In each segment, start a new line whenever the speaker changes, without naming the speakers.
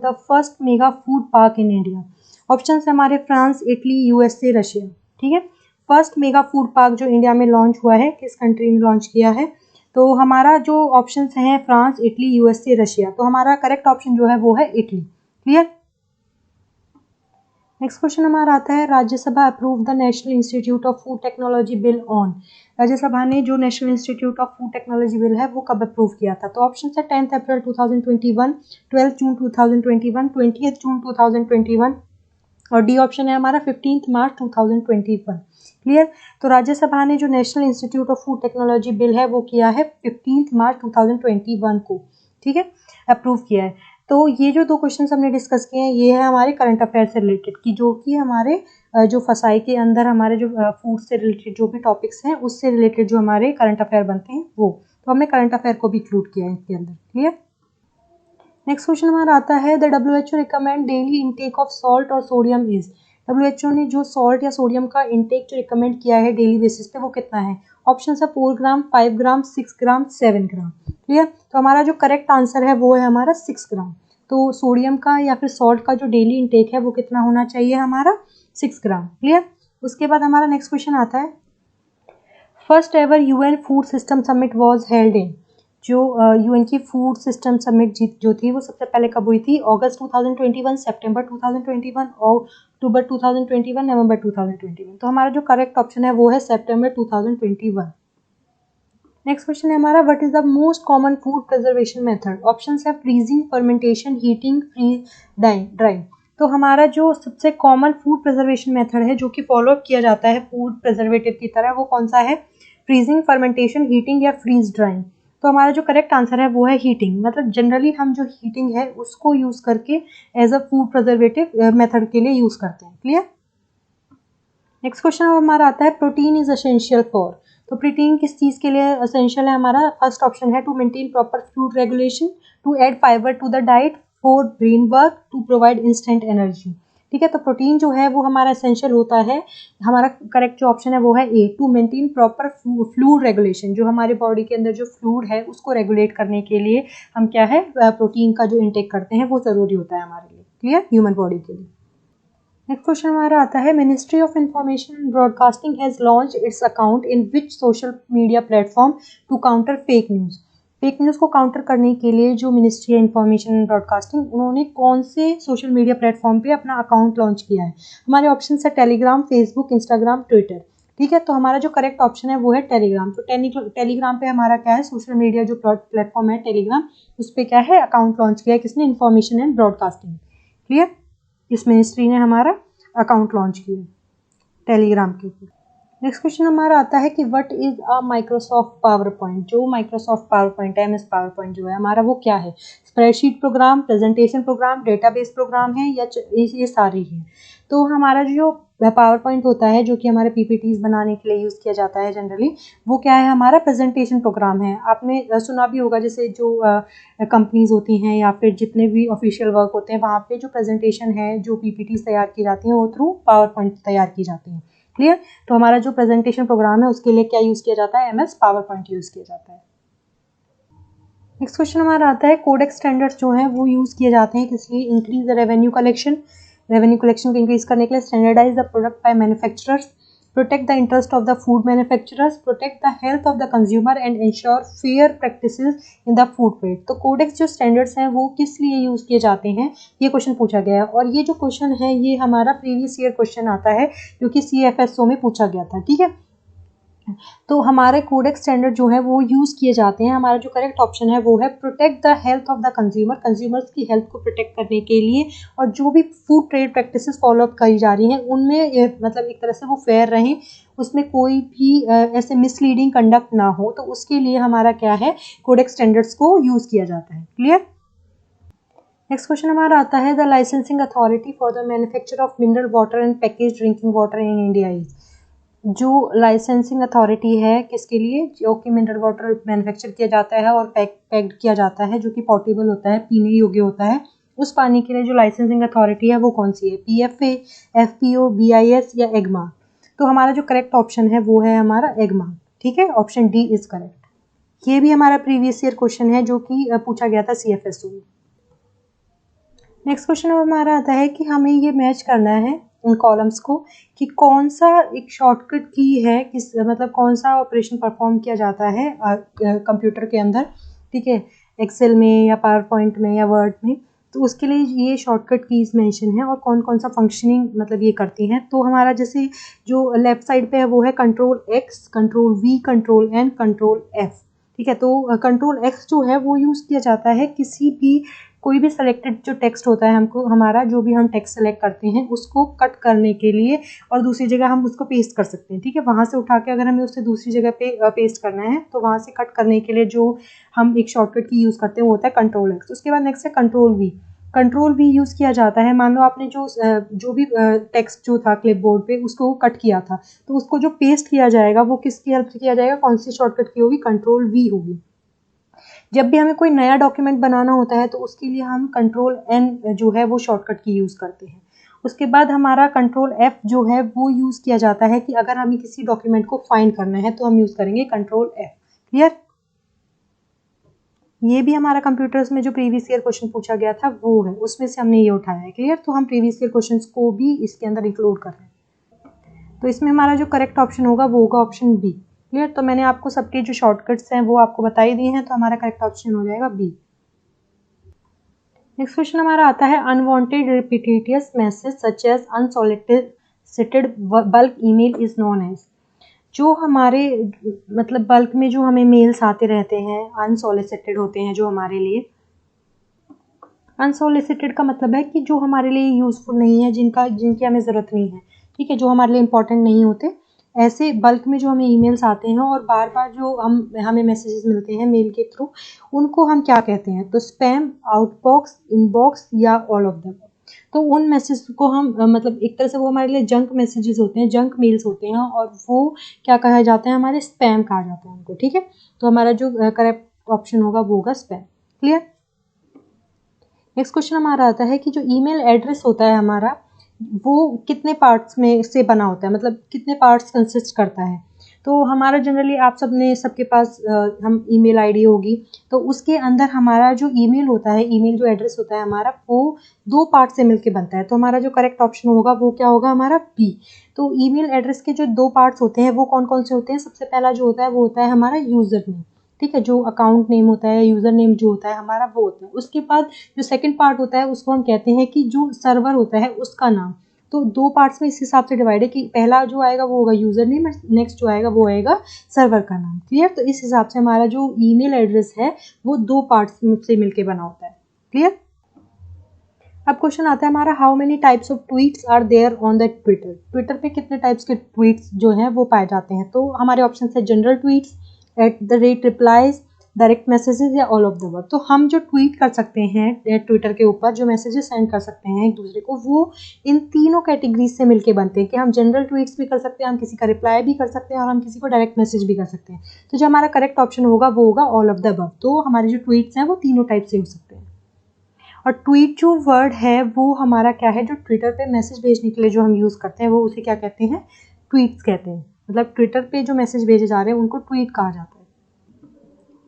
The first mega food park in India? Option है हमारे France, Italy, USA, Russia. ठीक है, फर्स्ट मेगा फूड पार्क जो India में लॉन्च हुआ है, किस कंट्री ने लॉन्च किया है? तो हमारा जो ऑप्शन हैं फ्रांस, इटली, यूएसए, रशिया, तो हमारा करेक्ट ऑप्शन जो है वो है इटली। क्लियर। नेक्स्ट क्वेश्चन हमारा आता है, Rajya Sabha approve the national institute of food technology bill on? Rajya Sabha ने जो national institute of food technology bill है वो कब अप्रूव किया था? तो ऑप्शन है 10 अप्रैल 2021, 12 जून 2021, 20 जून 2021 और डी ऑप्शन है हमारा 15 मार्च 2021। क्लियर। तो राज्यसभा ने जो national institute of food technology bill है वो किया है 15 मार्च 2021 को। ठीक है, अप्रूव किया है। तो ये जो दो क्वेश्चन हमने डिस्कस किए हैं ये है हमारे करंट अफेयर से रिलेटेड की, जो कि हमारे जो फसाई के अंदर हमारे जो फूड से रिलेटेड जो भी टॉपिक्स हैं उससे रिलेटेड जो हमारे करंट अफेयर बनते हैं वो, तो हमने करंट अफेयर को भी इंक्लूड किया है इसके अंदर। क्लियर। नेक्स्ट क्वेश्चन हमारा आता है, the WHO recommend daily intake of salt और सोडियम इज? WHO ने जो सॉल्ट या सोडियम का इनटेक जो रिकमेंड किया है डेली बेसिस पे वो कितना है? ऑप्शन है 4 ग्राम, 5 ग्राम, 6 ग्राम, 7 ग्राम। क्लियर। तो हमारा जो करेक्ट आंसर है वो है हमारा 6 ग्राम। तो सोडियम का या फिर सॉल्ट का जो डेली इनटेक है वो कितना होना चाहिए हमारा? 6 ग्राम। क्लियर। उसके बाद हमारा नेक्स्ट क्वेश्चन आता है, first ever UN food system summit was held in? जो UN की फूड सिस्टम समिट जो थी वो सबसे पहले कब हुई थी? अगस्त 2021, सितंबर 2021, अक्टूबर 2021, नवंबर 2021। तो हमारा जो करेक्ट ऑप्शन है वो है सितंबर 2021। नेक्स्ट क्वेश्चन है हमारा, what is the most common food preservation method? Option है फ्रीजिंग, फर्मेंटेशन, हीटिंग, ड्राइंग। तो हमारा जो सबसे कॉमन फूड प्रिजर्वेशन मेथड है जो कि फॉलो किया जाता है फूड प्रिजर्वेटिव की तरह, वो कौन सा है? फ्रीजिंग, फर्मेंटेशन, हीटिंग या फ्रीज ड्राइंग। तो हमारा जो करेक्ट आंसर है वो है हीटिंग। मतलब जनरली हम जो हीटिंग है उसको यूज करके as a food preservative method के लिए यूज करते हैं। क्लियर। नेक्स्ट क्वेश्चन हमारा आता है, प्रोटीन इज एसेंशियल फॉर? तो प्रोटीन किस चीज के लिए एसेंशियल है हमारा? फर्स्ट ऑप्शन है to maintain proper food regulation, to add fibre to the diet, for brain work, to provide instant energy. ठीक है, तो प्रोटीन जो है वो हमारा एसेंशियल होता है। हमारा करेक्ट जो ऑप्शन है वो है A, to maintain proper fluid regulation. जो हमारे बॉडी के अंदर जो फ्लूड है उसको रेगुलेट करने के लिए हम क्या है प्रोटीन का जो इंटेक करते हैं वो जरूरी होता है हमारे लिए। क्लियर, ह्यूमन बॉडी के लिए। नेक्स्ट क्वेश्चन हमारा आता है, Ministry of Information and Broadcasting has launch its account in which social media platform to counter fake news? Fake news को काउंटर करने के लिए जो मिनिस्ट्री है इंफॉर्मेशन एंड ब्रॉडकास्टिंग, उन्होंने कौन से सोशल मीडिया प्लेटफॉर्म पे अपना अकाउंट लॉन्च किया है? हमारे ऑप्शन है टेलीग्राम, फेसबुक, इंस्टाग्राम, ट्विटर। ठीक है, तो हमारा जो करेक्ट ऑप्शन है वो है टेलीग्राम। तो टेलीग्राम पे हमारा क्या है, सोशल मीडिया जो प्लेटफॉर्म है टेलीग्राम, उस पर क्या है अकाउंट लॉन्च किया है किसने? Information and broadcasting. क्लियर, इस मिनिस्ट्री ने हमारा अकाउंट लॉन्च किया टेलीग्राम के ऊपर। नेक्स्ट क्वेश्चन हमारा आता है कि what is a Microsoft PowerPoint? जो माइक्रोसॉफ्ट पावर पॉइंट है, MS पावर पॉइंट जो है हमारा वो क्या है? Spreadsheet program, presentation program, database program है या ये सारे ही? तो हमारा जो पावर पॉइंट होता है जो कि हमारे PPTs बनाने के लिए यूज़ किया जाता है जनरली, वो क्या है हमारा? प्रेजेंटेशन प्रोग्राम है। आपने सुना भी होगा जैसे जो कंपनीज होती हैं या फिर जितने भी ऑफिशियल वर्क होते हैं वहाँ पे जो प्रेजेंटेशन है, जो PPTs तैयार की जाती हैं वो थ्रू पावर पॉइंट तैयार की जाती हैं। क्लियर। तो हमारा जो प्रेजेंटेशन प्रोग्राम है उसके लिए क्या यूज़ किया जाता है? MS पावर पॉइंट यूज़ किया जाता है। नेक्स्ट क्वेश्चन हमारा आता है, कोडेक्स स्टैंडर्ड्स जो हैं वो यूज़ किए जाते हैं किस लिए? Increase the revenue collection, revenue collection को इंक्रीज करने के लिए, standardise the product by manufacturers, protect the interest of the food manufacturers, protect the health of the consumer and ensure fair practices in the food trade. तो Codex जो standards हैं वो किस लिए यूज़ किए जाते हैं, ये क्वेश्चन पूछा गया है। और ये जो क्वेश्चन है ये हमारा प्रीवियस ईयर क्वेश्चन आता है जो कि CFSO में पूछा गया था। ठीक है, तो हमारे कोडेक्स स्टैंडर्ड जो है वो यूज़ किए जाते हैं। हमारा जो करेक्ट ऑप्शन है वो है protect the health of the consumer, consumers की हेल्थ को प्रोटेक्ट करने के लिए, और जो भी food trade practices follow up करी जा रही हैं उनमें मतलब एक तरह से वो फेयर रहें, उसमें कोई भी ऐसे मिसलीडिंग कंडक्ट ना हो, तो उसके लिए हमारा क्या है कोडेक्स स्टैंडर्ड्स को यूज़ किया जाता है। क्लियर। नेक्स्ट क्वेश्चन हमारा आता है, the licensing authority for the manufacture of mineral water and package drinking water in India is? जो लाइसेंसिंग अथॉरिटी है किसके लिए? जो कि मिनरल वाटर मैन्युफैक्चर किया जाता है और पैक्ड किया जाता है, जो कि पोर्टेबल होता है, पीने योग्य होता है, उस पानी के लिए जो लाइसेंसिंग अथॉरिटी है वो कौन सी है? PFA, FPO, BIS या EGMA? तो हमारा जो करेक्ट ऑप्शन है वो है हमारा EGMA। ठीक है, ऑप्शन डी इज करेक्ट। ये भी हमारा प्रीवियस ईयर क्वेश्चन है जो कि पूछा गया था CFSO में। नेक्स्ट क्वेश्चन हमारा आता है कि हमें ये मैच करना है उन कॉलम्स को कि कौन सा एक शॉर्टकट की है, किस मतलब कौन सा ऑपरेशन परफॉर्म किया जाता है कंप्यूटर के अंदर, ठीक है, एक्सेल में या पावर पॉइंट में या वर्ड में। तो उसके लिए ये शॉर्टकट कीज मेंशन है और कौन कौन सा फंक्शनिंग मतलब ये करती हैं। तो हमारा जैसे जो लेफ्ट साइड पे है वो है control X, control V, control N, control F, ठीक है। तो कंट्रोल एक्स जो है वो यूज़ किया जाता है किसी भी कोई भी सेलेक्टेड जो टेक्स्ट होता है, हमको हमारा जो भी हम टेक्स्ट सेलेक्ट करते हैं उसको कट करने के लिए और दूसरी जगह हम उसको पेस्ट कर सकते हैं, ठीक है। वहाँ से उठा के अगर हमें उससे दूसरी जगह पे पेस्ट करना है तो वहाँ से कट करने के लिए जो हम एक शॉर्टकट की यूज़ करते हैं वो होता है कंट्रोल एक्स। उसके बाद नेक्स्ट है कंट्रोल वी। कंट्रोल भी यूज़ किया जाता है, मान लो आपने जो भी टेक्स्ट जो था क्लिपबोर्ड पे उसको कट किया था, तो उसको जो पेस्ट किया जाएगा वो किसकी हेल्प से किया जाएगा, कौन सी शॉर्टकट की होगी, कंट्रोल वी होगी। जब भी हमें कोई नया डॉक्यूमेंट बनाना होता है तो उसके लिए हम कंट्रोल एन जो है वो शॉर्टकट की यूज़ करते हैं। उसके बाद हमारा कंट्रोल एफ जो है वो यूज़ किया जाता है कि अगर हमें किसी डॉक्यूमेंट को फाइंड करना है तो हम यूज़ करेंगे कंट्रोल एफ। क्लियर? ये भी हमारा कंप्यूटर्स में जो प्रीवियस ईयर क्वेश्चन पूछा गया था वो है, उसमें से हमने ये उठाया है। क्लियर? तो हम प्रीवियस ईयर क्वेश्चन को भी इसके अंदर इंक्लूड कर रहे हैं। तो इसमें हमारा जो करेक्ट ऑप्शन होगा वो होगा ऑप्शन बी। क्लियर? तो मैंने आपको सबके जो शॉर्टकट्स हैं वो आपको बता ही दिए हैं, तो हमारा करेक्ट ऑप्शन हो जाएगा बी। नेक्स्ट क्वेश्चन हमारा आता है unwanted repetitious message such as unsolicited bulk email is known as. जो हमारे मतलब बल्क में जो हमें मेल्स आते रहते हैं, अनसॉलिसिटेड होते हैं जो हमारे लिए। अनसॉलिसिटेड का मतलब है कि जो हमारे लिए यूज़फुल नहीं है, जिनकी हमें ज़रूरत नहीं है, ठीक है, जो हमारे लिए इंपॉर्टेंट नहीं होते, ऐसे बल्क में जो हमें ईमेल्स आते हैं और बार बार जो हमें मैसेजेस मिलते हैं मेल के थ्रू, उनको हम क्या कहते हैं, तो स्पैम, आउटबॉक्स, इनबॉक्स या ऑल ऑफ द अबव। तो उन मैसेज को हम मतलब एक तरह से वो हमारे लिए जंक मैसेजेस होते हैं, जंक मेल्स होते हैं और वो क्या कहा जाता है, हमारे स्पैम कहा जाता है उनको, ठीक है। तो हमारा जो करेक्ट ऑप्शन होगा वो होगा स्पैम। क्लियर? नेक्स्ट क्वेश्चन हमारा आता है कि जो ईमेल एड्रेस होता है हमारा वो कितने पार्ट्स में से बना होता है, मतलब कितने पार्ट्स कंसिस्ट करता है। तो हमारा जनरली आप सबके पास हम ईमेल आईडी होगी, तो उसके अंदर हमारा जो ईमेल होता है, ईमेल जो एड्रेस होता है हमारा, वो दो पार्ट से मिलके बनता है। तो हमारा जो करेक्ट ऑप्शन होगा वो क्या होगा, हमारा बी। तो ईमेल एड्रेस के जो दो पार्ट्स होते हैं वो कौन कौन से होते हैं, सबसे पहला जो होता है वो होता है हमारा यूज़र नेम, ठीक है, जो अकाउंट नेम होता है, यूज़र नेम जो होता है हमारा वो होता है। उसके बाद जो सेकंड पार्ट होता है उसको हम कहते हैं कि जो सर्वर होता है उसका नाम। तो दो पार्ट्स में इस हिसाब से डिवाइड है कि पहला जो आएगा वो होगा यूज़र नेम, नेक्स्ट जो आएगा वो आएगा सर्वर का नाम। क्लियर? तो इस हिसाब से हमारा जो ईमेल एड्रेस है वो दो पार्ट्स से मिलके बना होता है। क्लियर? अब क्वेश्चन आता है हमारा, how many types of tweets are there on the Twitter. Twitter पे कितने टाइप्स के ट्वीट्स जो हैं वो पाए जाते हैं। तो हमारे ऑप्शन है general tweets, at the rate replies, direct messages या ऑल ऑफ द अबव। तो हम जो ट्वीट कर सकते हैं ट्विटर के ऊपर, जो मैसेजेस सेंड कर सकते हैं एक दूसरे को, वो इन तीनों कैटेगरीज से मिलके बनते हैं कि हम जनरल ट्वीट्स भी कर सकते हैं, हम किसी का रिप्लाई भी कर सकते हैं और हम किसी को डायरेक्ट मैसेज भी कर सकते हैं। तो जो हमारा करेक्ट ऑप्शन होगा वो होगा ऑल ऑफ द अबव। तो हमारे जो ट्वीट्स हैं वो तीनों टाइप से हो सकते हैं। और ट्वीट जो वर्ड है वो हमारा क्या है, जो ट्विटर पे मैसेज भेजने के लिए जो हम यूज़ करते हैं वो उसे क्या कहते हैं, ट्वीट्स कहते हैं। मतलब ट्विटर पे जो मैसेज भेजे जा रहे हैं उनको ट्वीट कहा जाता है।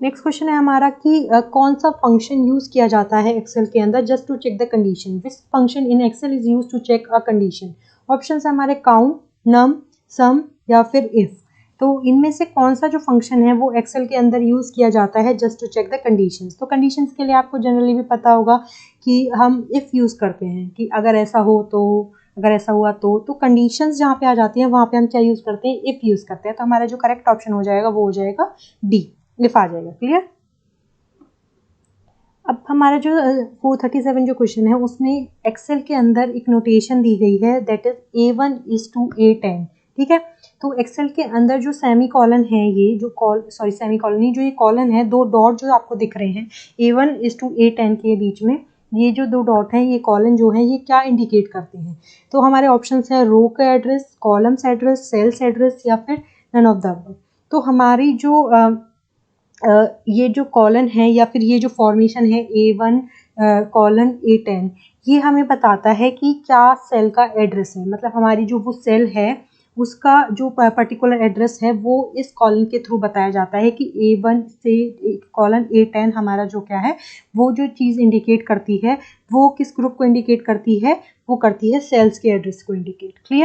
नेक्स्ट क्वेश्चन है हमारा कि कौन सा फंक्शन यूज़ किया जाता है एक्सेल के अंदर just to check the condition. Which function in Excel is use to check a condition. Option है हमारे काउंट, नम, सम या फिर इफ़। तो इनमें से कौन सा जो फंक्शन है वो एक्सेल के अंदर यूज़ किया जाता है just to check the conditions. तो कंडीशंस के लिए आपको जनरली भी पता होगा कि हम इफ़ यूज़ करते हैं कि अगर ऐसा हो तो, अगर ऐसा हुआ तो कंडीशंस जहाँ पे आ जाती हैं वहाँ पे हम क्या यूज़ करते हैं, इफ़ यूज़ करते हैं। तो हमारा जो करेक्ट ऑप्शन हो जाएगा वो हो जाएगा डी, इफ आ जाएगा। क्लियर? अब हमारा जो 437 जो क्वेश्चन है उसमें एक्सेल के अंदर एक नोटेशन दी गई है, दैट इज A1:A10, ठीक है। तो एक्सेल के अंदर जो सेमी कॉलन है, ये जो सेमी कॉलन नहीं, जो ये कॉलन है, दो डॉट जो आपको दिख रहे हैं A1:A10 के बीच में, ये जो दो डॉट हैं, ये कॉलन जो है, ये क्या इंडिकेट करते हैं। तो हमारे ऑप्शन है रो का address, columns address, cells address या फिर नन ऑफ द अबव। तो हमारी जो ये जो कॉलन है या फिर ये जो फॉर्मेशन है A1 कॉलन A10, ये हमें बताता है कि क्या सेल का एड्रेस है। मतलब हमारी जो वो सेल है उसका जो पर्टिकुलर एड्रेस है वो इस कॉलन के थ्रू बताया जाता है कि A1 से कॉलन A10 हमारा जो क्या है वो जो चीज़ इंडिकेट करती है वो किस ग्रुप को इंडिकेट करती है, वो करती है सेल्स के एड्रेस को इंडिकेट। क्लियर?